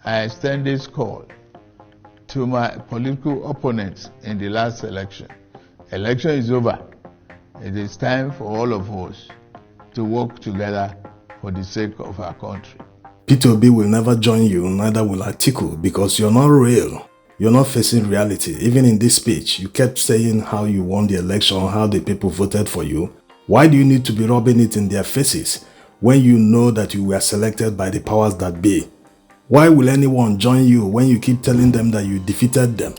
I extend this call to my political opponents in the last election. Election is over. It is time for all of us to work together for the sake of our country. Peter Obi will never join you, neither will Atiku, because you're not real. You're not facing reality. Even in this speech, you kept saying how you won the election, how the people voted for you. Why do you need to be rubbing it in their faces when you know that you were selected by the powers that be? Why will anyone join you when you keep telling them that you defeated them?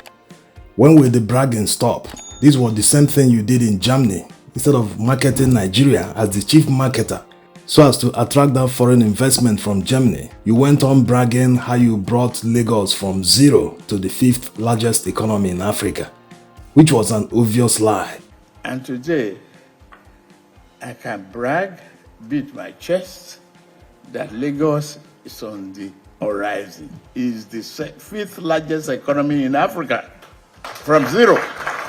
When will the bragging stop? This was the same thing you did in Germany. Instead of marketing Nigeria as the chief marketer, so as to attract that foreign investment from Germany, you went on bragging how you brought Lagos from zero to the 5th largest economy in Africa, which was an obvious lie. And today, I can brag, beat my chest, that Lagos is on the horizon. It is the 5th largest economy in Africa, from zero.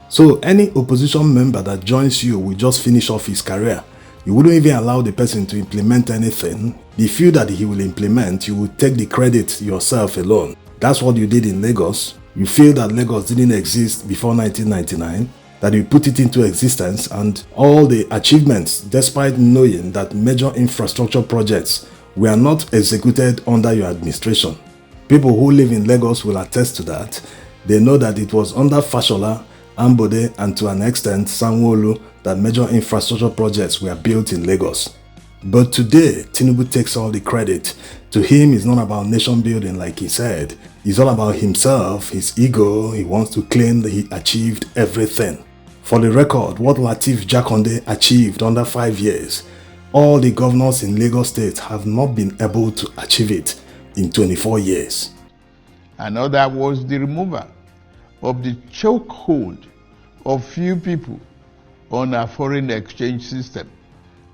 So any opposition member that joins you will just finish off his career. You wouldn't even allow the person to implement anything. The few that he will implement, you will take the credit yourself alone. That's what you did in Lagos. You feel that Lagos didn't exist before 1999, that you put it into existence, and all the achievements, despite knowing that major infrastructure projects were not executed under your administration. People who live in Lagos will attest to that. They know that it was under Fashola, Ambode, and to an extent Sanwo-Olu that major infrastructure projects were built in Lagos. But today, Tinubu takes all the credit. To him, it's not about nation building like he said. It's all about himself, his ego. He wants to claim that he achieved everything. For the record, what Lateef Jakonde achieved under 5 years, all the governors in Lagos State have not been able to achieve it in 24 years. Another was the removal of the chokehold of few people on our foreign exchange system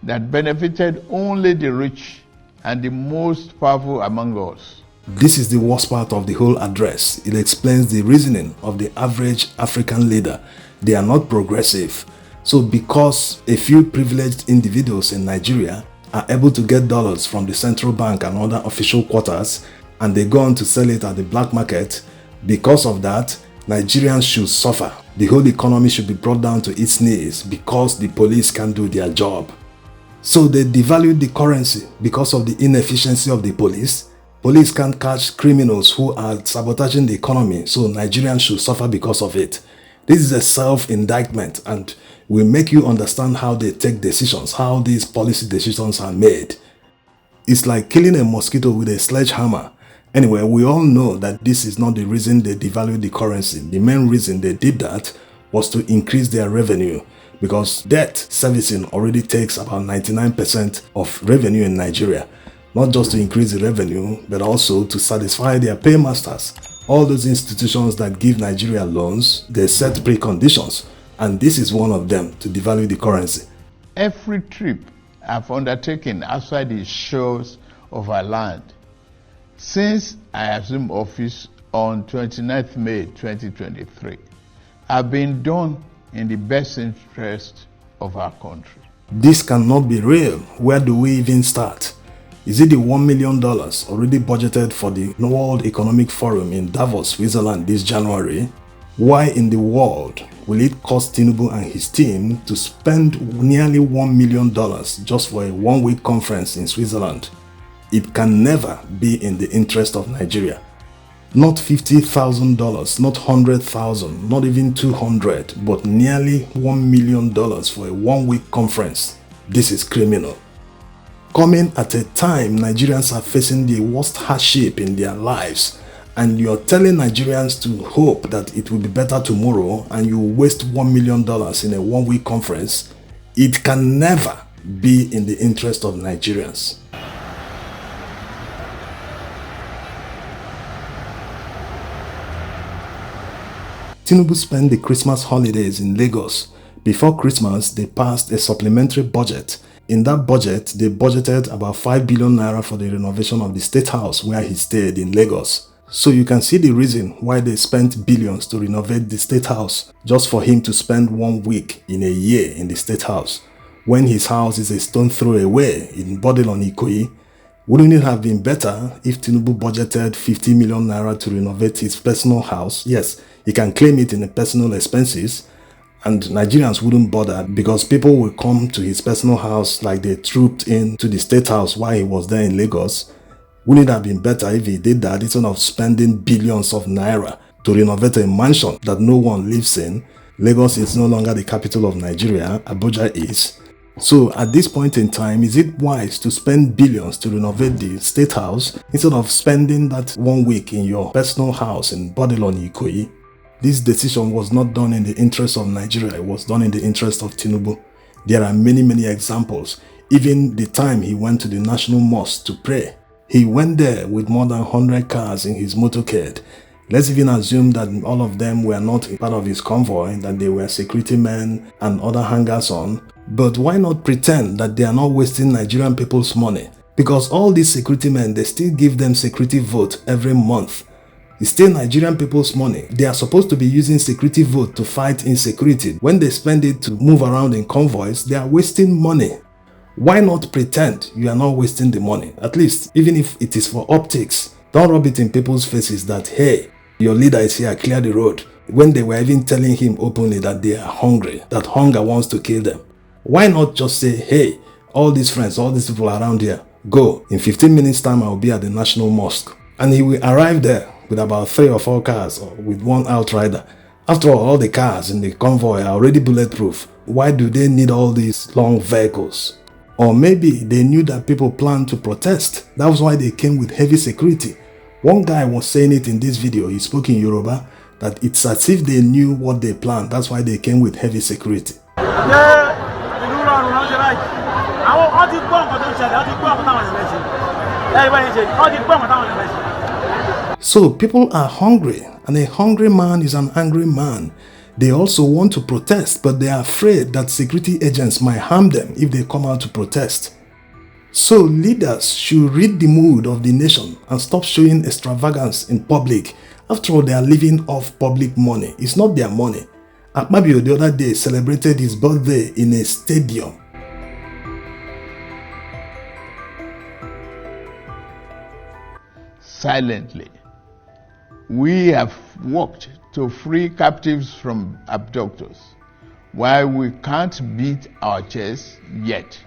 that benefited only the rich and the most powerful among us. This is the worst part of the whole address. It explains the reasoning of the average African leader. They are not progressive. So because a few privileged individuals in Nigeria are able to get dollars from the central bank and other official quarters, and they go on to sell it at the black market, because of that, Nigerians should suffer. The whole economy should be brought down to its knees because the police can't do their job. So they devalued the currency because of the inefficiency of the police. Police can't catch criminals who are sabotaging the economy, so Nigerians should suffer because of it. This is a self-indictment and will make you understand how they take decisions, how these policy decisions are made. It's like killing a mosquito with a sledgehammer. Anyway, we all know that this is not the reason they devalued the currency. The main reason they did that was to increase their revenue, because debt servicing already takes about 99% of revenue in Nigeria. Not just to increase the revenue, but also to satisfy their paymasters. All those institutions that give Nigeria loans, they set preconditions, and this is one of them, to devalue the currency. Every trip I've undertaken outside the shores of our land since I assumed office on 29th May 2023 have been done in the best interest of our country. This cannot be real. Where do we even start? Is it the $1 million already budgeted for the World Economic Forum in Davos, Switzerland this January? Why in the world will it cost Tinubu and his team to spend nearly $1 million just for a one-week conference in Switzerland? It can never be in the interest of Nigeria. Not $50,000, not $100,000, not even $200, but nearly $1 million for a one-week conference. This is criminal. Coming at a time Nigerians are facing the worst hardship in their lives, and you're telling Nigerians to hope that it will be better tomorrow, and you waste $1 million in a one-week conference. It can never be in the interest of Nigerians. Tinubu spent the Christmas holidays in Lagos. Before Christmas, they passed a supplementary budget. In that budget, they budgeted about 5 billion naira for the renovation of the State House where he stayed in Lagos. So you can see the reason why they spent billions to renovate the State House, just for him to spend 1 week in a year in the State House, when his house is a stone throw away in Bodil on Ikoyi. Wouldn't it have been better if Tinubu budgeted 50 million naira to renovate his personal house? Yes, he can claim it in the personal expenses, and Nigerians wouldn't bother because people will come to his personal house like they trooped into the state house while he was there in Lagos. Wouldn't it have been better if he did that instead of spending billions of naira to renovate a mansion that no one lives in? Lagos is no longer the capital of Nigeria, Abuja is. So at this point in time, is it wise to spend billions to renovate the state house instead of spending that 1 week in your personal house in Bodilon, Ikoyi? This decision was not done in the interest of Nigeria, it was done in the interest of Tinubu. There are many examples. Even the time he went to the National Mosque to pray, he went there with more than 100 cars in his motorcade. Let's even assume that all of them were not part of his convoy, that they were security men and other hangers-on. But why not pretend that they are not wasting Nigerian people's money? Because all these security men, they still give them security vote every month. It's still Nigerian people's money. They are supposed to be using security vote to fight insecurity. When they spend it to move around in convoys, they are wasting money. Why not pretend you are not wasting the money? At least, even if it is for optics, don't rub it in people's faces that, hey, your leader is here, clear the road. When they were even telling him openly that they are hungry, that hunger wants to kill them. Why not just say, hey, all these friends, all these people around here, go. In 15 minutes time, I will be at the National Mosque. And he will arrive there with about 3 or 4 cars or with one outrider. After all the cars in the convoy are already bulletproof. Why do they need all these long vehicles? Or maybe they knew that people planned to protest. That was why they came with heavy security. One guy was saying it in this video, he spoke in Yoruba, that it's as if they knew what they planned. That's why they came with heavy security. So people are hungry, and a hungry man is an angry man. They also want to protest, but they are afraid that security agents might harm them if they come out to protest. So leaders should read the mood of the nation and stop showing extravagance in public. After all, they are living off public money. It's not their money. Akpabio the other day celebrated his birthday in a stadium. Silently, we have worked to free captives from abductors, while we can't beat our chests yet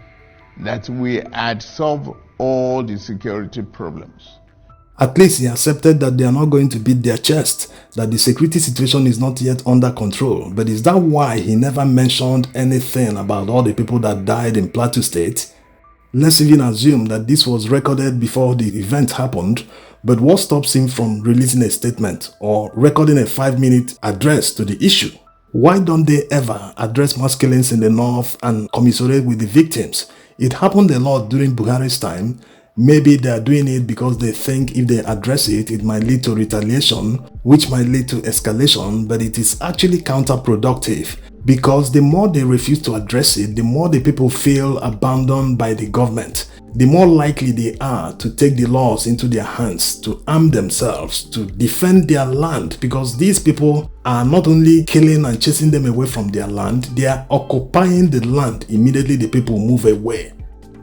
that we had solved all the security problems. At least he accepted that they are not going to beat their chest, that the security situation is not yet under control. But is that why he never mentioned anything about all the people that died in Plateau State? Let's even assume that this was recorded before the event happened, but what stops him from releasing a statement or recording a 5-minute address to the issue? Why don't they ever address mass killings in the north and commiserate with the victims? It happened a lot during Buhari's time. Maybe they are doing it because they think if they address it, it might lead to retaliation, which might lead to escalation, but it is actually counterproductive. Because the more they refuse to address it, the more the people feel abandoned by the government. The more likely they are to take the laws into their hands, to arm themselves, to defend their land, because these people are not only killing and chasing them away from their land, they are occupying the land immediately the people move away.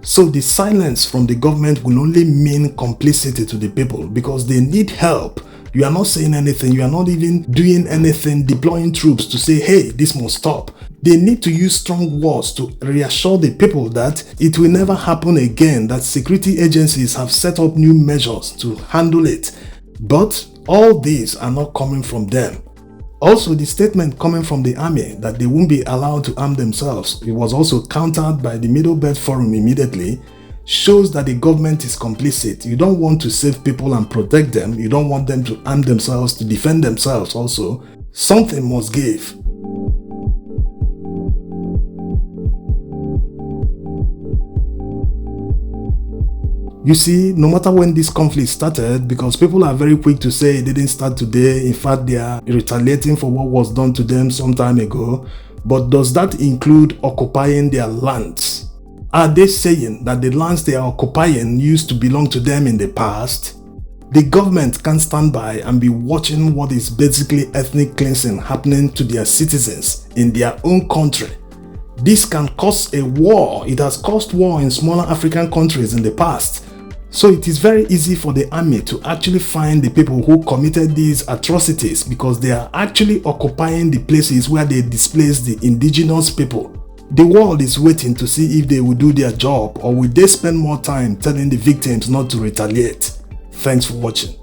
So the silence from the government will only mean complicity to the people because they need help. You are not saying anything, you are not even doing anything, deploying troops to say, hey, this must stop. They need to use strong words to reassure the people that it will never happen again, that security agencies have set up new measures to handle it. But all these are not coming from them. Also, the statement coming from the army that they won't be allowed to arm themselves, it was also countered by the Middle Belt Forum immediately, shows that the government is complicit. You don't want to save people and protect them. You don't want them to arm themselves to defend themselves also. Something must give. You see, no matter when this conflict started, because people are very quick to say it didn't start today, in fact they are retaliating for what was done to them some time ago, but does that include occupying their lands? Are they saying that the lands they are occupying used to belong to them in the past? The government can't stand by and be watching what is basically ethnic cleansing happening to their citizens in their own country. This can cause a war. It has caused war in smaller African countries in the past. So it is very easy for the army to actually find the people who committed these atrocities, because they are actually occupying the places where they displaced the indigenous people. The world is waiting to see if they will do their job, or will they spend more time telling the victims not to retaliate. Thanks for watching.